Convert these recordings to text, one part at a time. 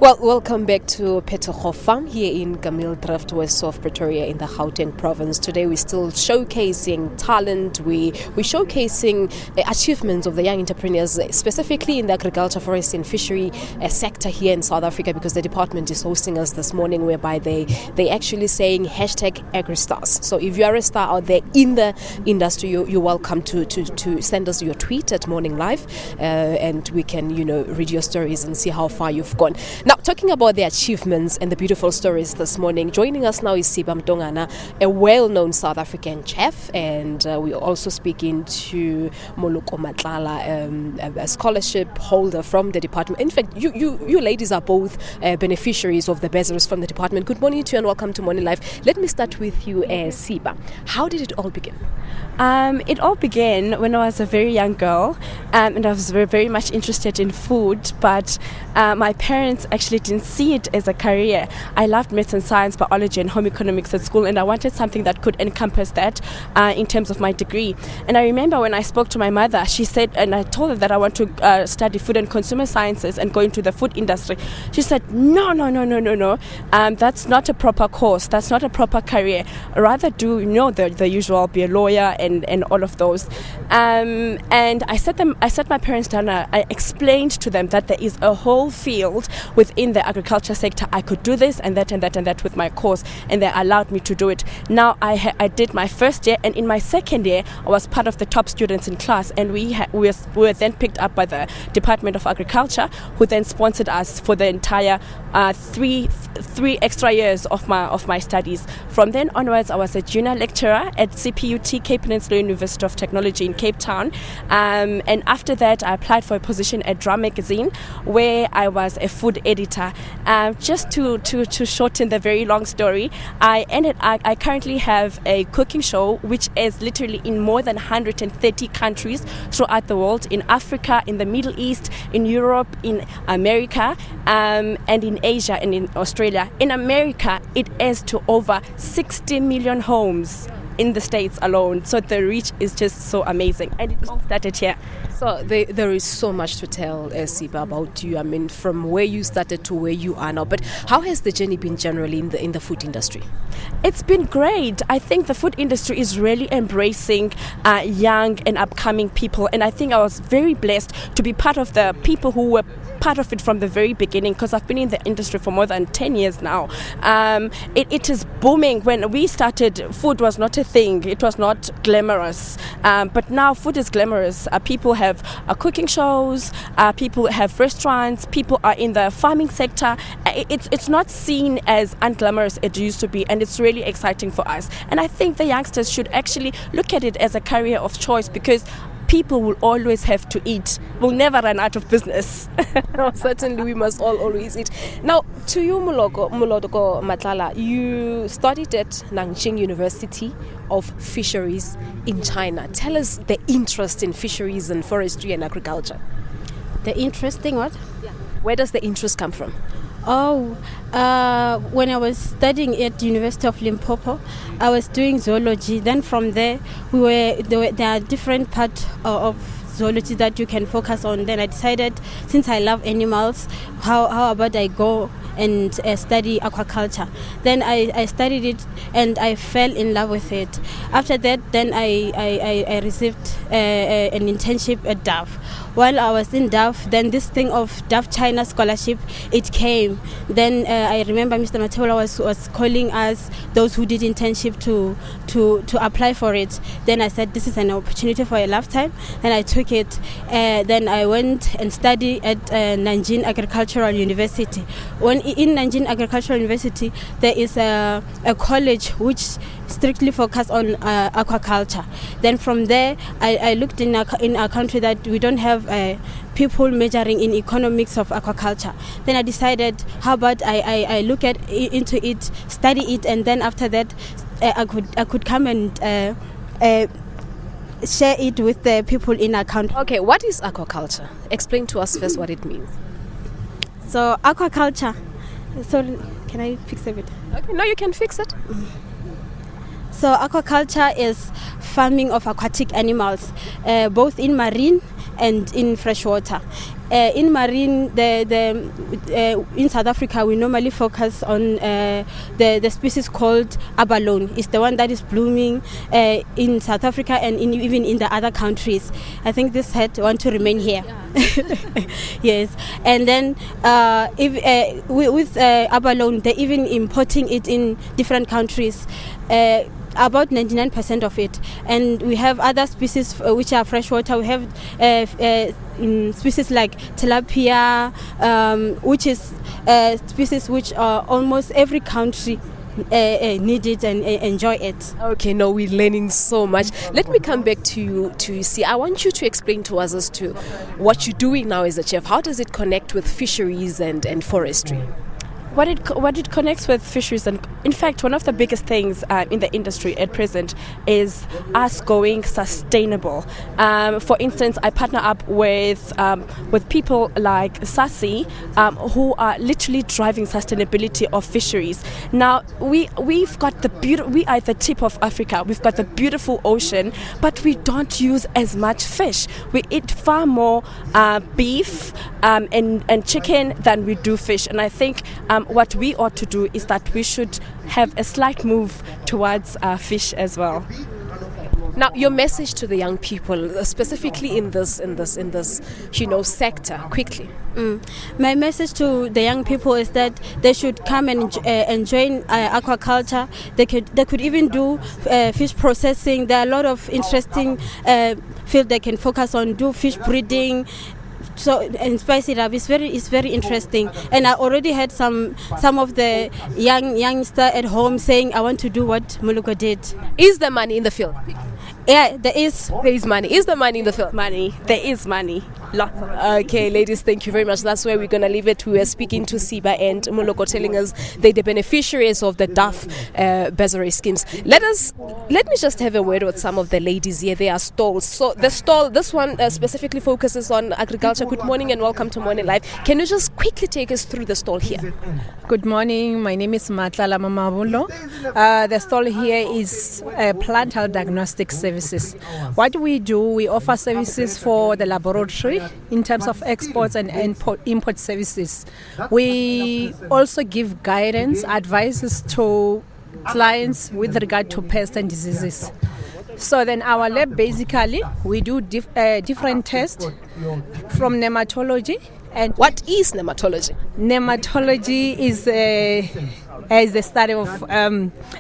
Well, welcome back to Phetogo Farm here in Kameeldrift, west of Pretoria in the Gauteng province. Today we're still showcasing talent, we're showcasing achievements of the young entrepreneurs, specifically in the agriculture, forest and fishery sector here in South Africa, because the department is hosting us this morning whereby they actually saying #AgriStars. So if you are a star out there in the industry, you're welcome to send us your tweet at Morning Live and we can, read your stories and see how far you've gone. Now, talking about the achievements and the beautiful stories this morning, joining us now is Siba Mtongana, a well-known South African chef, and we're also speaking to Moloko Matlala, a scholarship holder from the department. In fact, you ladies are both beneficiaries of the bursaries from the department. Good morning to you and welcome to Morning Live. Let me start with you, Siba. How did it all begin? It all began when I was a very young girl, and I was very, very much interested in food, but my parents actually didn't see it as a career. I loved maths and science, biology and home economics at school, and I wanted something that could encompass that in terms of my degree. And I remember when I spoke to my mother, she said, and I told her that I want to study food and consumer sciences and go into the food industry. She said, no, that's not a proper course, that's not a proper career. Rather do the usual, be a lawyer and all of those. And I sat my parents down. I explained to them that there is a whole field within the agriculture sector. I could do this and that and that and that with my course, and they allowed me to do it. Now I did my first year, and in my second year I was part of the top students in class, and we were then picked up by the Department of Agriculture, who then sponsored us for the entire three extra years of my studies. From then onwards, I was a junior lecturer at CPUT, Cape Peninsula University of Technology in Cape Town, and after that I applied for a position at Drum Magazine, where I was a food editor. Just to shorten the very long story, I currently have a cooking show which is literally in more than 130 countries throughout the world, in Africa, in the Middle East, in Europe, in America, and in Asia and in Australia. In America, it is to over 60 million homes in the States alone. So the reach is just so amazing, and it all started here. So there is so much to tell, Siba, about you. I mean, from where you started to where you are now. But how has the journey been generally in the food industry? It's been great. I think the food industry is really embracing young and upcoming people, and I think I was very blessed to be part of the people who were part of it from the very beginning, because I've been in the industry for more than 10 years now. It is booming. When we started, food was not a thing. It was not glamorous. But now food is glamorous. People have cooking shows, people have restaurants, people are in the farming sector. It's not seen as unglamorous it used to be, and it's really exciting for us. And I think the youngsters should actually look at it as a career of choice, because people will always have to eat. We'll never run out of business. No, certainly we must all always eat. Now, to you, Moloko Matlala, you studied at Nanjing University of Fisheries in China. Tell us the interest in fisheries and forestry and agriculture. The interesting what? Yeah. Where does the interest come from? When I was studying at University of Limpopo, I was doing zoology. Then from there, there are different parts of zoology that you can focus on. Then I decided, since I love animals, how about I go and study aquaculture. Then I studied it and I fell in love with it. After that, then I received an internship at DAFF. While I was in DAFF, then this thing of DAFF China scholarship, it came. Then I remember Mr. Matlala was calling us, those who did internship, to apply for it. Then I said, this is an opportunity for a lifetime. Then I took it. Then I went and studied at Nanjing Agricultural University. In Nanjing Agricultural University, there is a college which strictly focus on aquaculture. Then from there, I looked in our country that we don't have people majoring in economics of aquaculture. Then I decided, how about I look into it, study it, and then after that, I could come and share it with the people in our country. Okay, what is aquaculture? Explain to us first what it means. So aquaculture. So can I fix a bit? Okay, no, you can fix it. So aquaculture is farming of aquatic animals, both in marine and in freshwater. In marine, in South Africa, we normally focus on the species called abalone. It's the one that is blooming in South Africa and even in the other countries. I think this head want to remain here. Yes, and then with abalone, they're even importing it in different countries. About 99% of it, and we have other species which are freshwater. We have species like tilapia, which is species which almost every country need it and enjoy it. Okay, no, we're learning so much. Let me come back to you to see. I want you to explain to us as to what you're doing now as a chef. How does it connect with fisheries and forestry? What it connects with fisheries, and in fact, one of the biggest things in the industry at present is us going sustainable. For instance, I partner up with people like SABC, who are literally driving sustainability of fisheries. Now, we've got we are at the tip of Africa. We've got the beautiful ocean, but we don't use as much fish. We eat far more beef and chicken than we do fish, and I think what we ought to do is that we should have a slight move towards fish as well. Now, your message to the young people, specifically in this, sector, quickly. My message to the young people is that they should come and join aquaculture. They could even do fish processing. There are a lot of interesting fields they can focus on. Do fish breeding. So, and spice it up. It's very interesting. And I already had some of the youngster at home saying, I want to do what Moloko did. Is there money in the field? Yeah, there is. There is money. Is there money in the field? Money. There is money. Lots of it. Okay, ladies, thank you very much. That's where we're going to leave it. We were speaking to Siba and Moloko, telling us they're the beneficiaries of the DAFF bursary schemes. Let me just have a word with some of the ladies here. They are stalls. So the stall, this one specifically focuses on agriculture. Good morning and welcome to Morning Live. Can you just quickly take us through the stall here? Good morning. My name is Matlala Mamabulo. The stall here is plant health diagnostic services. What we do, we offer services for the laboratory in terms of exports and import services. We also give guidance, advices to clients with regard to pests and diseases. So then our lab, basically, we do different tests from nematology. And what is nematology? Nematology is the study of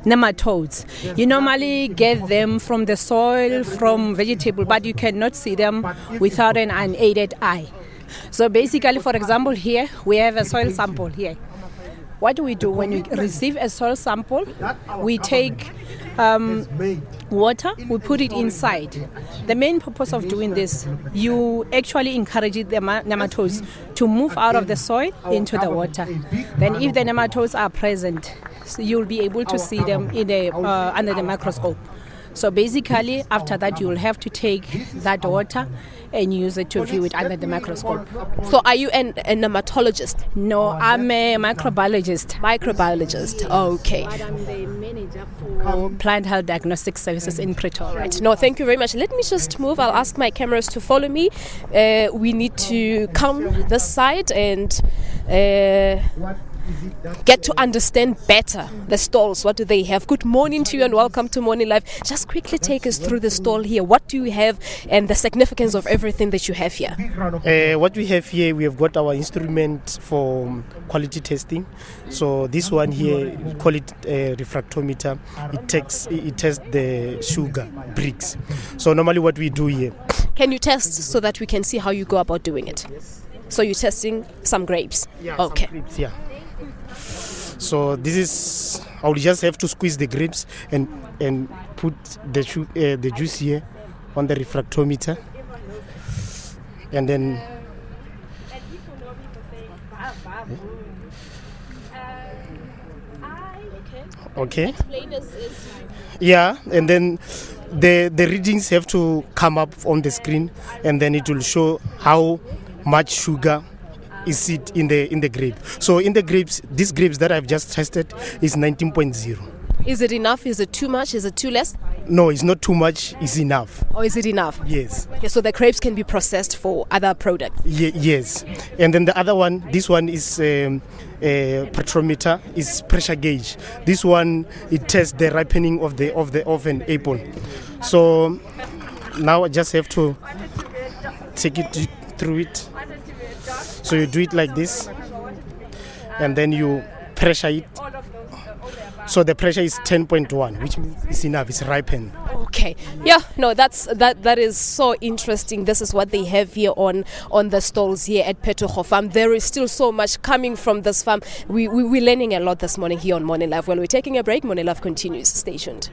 nematodes. You normally get them from the soil, from vegetable, but you cannot see them without an unaided eye. So basically, for example, here we have a soil sample here. What do we do when we receive a soil sample? We take water, we put it inside. The main purpose of doing this, you actually encourage the nematodes to move out of the soil into the water. Then if the nematodes are present, so you'll be able to see them in under the microscope. So basically, after that, you will have to take that water and use it to view it under the microscope. So are you a nematologist? No, I'm a microbiologist. Microbiologist, okay. But I'm the manager for plant health diagnostic services in Pretoria. Right. No, thank you very much. Let me just move. I'll ask my cameras to follow me. We need to come this side and get to understand better the stalls. What do they have? Good morning to you and welcome to Morning Live. Just quickly take us through the stall here. What do you have and the significance of everything that you have here? What we have here, we have got our instrument for quality testing. So this one here, we call it a refractometer. It tests the sugar bricks. So normally what we do here. Can you test so that we can see how you go about doing it? Yes. So you're testing some grapes? Yeah, okay. Some grapes, yeah. So this is, I will just have to squeeze the grapes and put the juice here on the refractometer, and then okay. Yeah, and then the readings have to come up on the screen, and then it will show how much sugar is it in the grape. So in the grapes, these grapes that I've just tested is 19.0. Is it enough? Is it too much? Is it too less? No, it's not too much, it's enough. Or is it enough? Yes. Okay, so the grapes can be processed for other products. Yes. And then the other one, this one is a petrometer, is pressure gauge. This one, it tests the ripening of an apple. So now I just have to take it through it. So you do it like this, and then you pressure it. So the pressure is 10.1, which means it's enough, it's ripened. Okay. Yeah, no, that is so interesting. This is what they have here on the stalls here at Phetogo Farm. There is still so much coming from this farm. We're learning a lot this morning here on Morning Live. Well, we're taking a break. Morning Live continues. Stay tuned.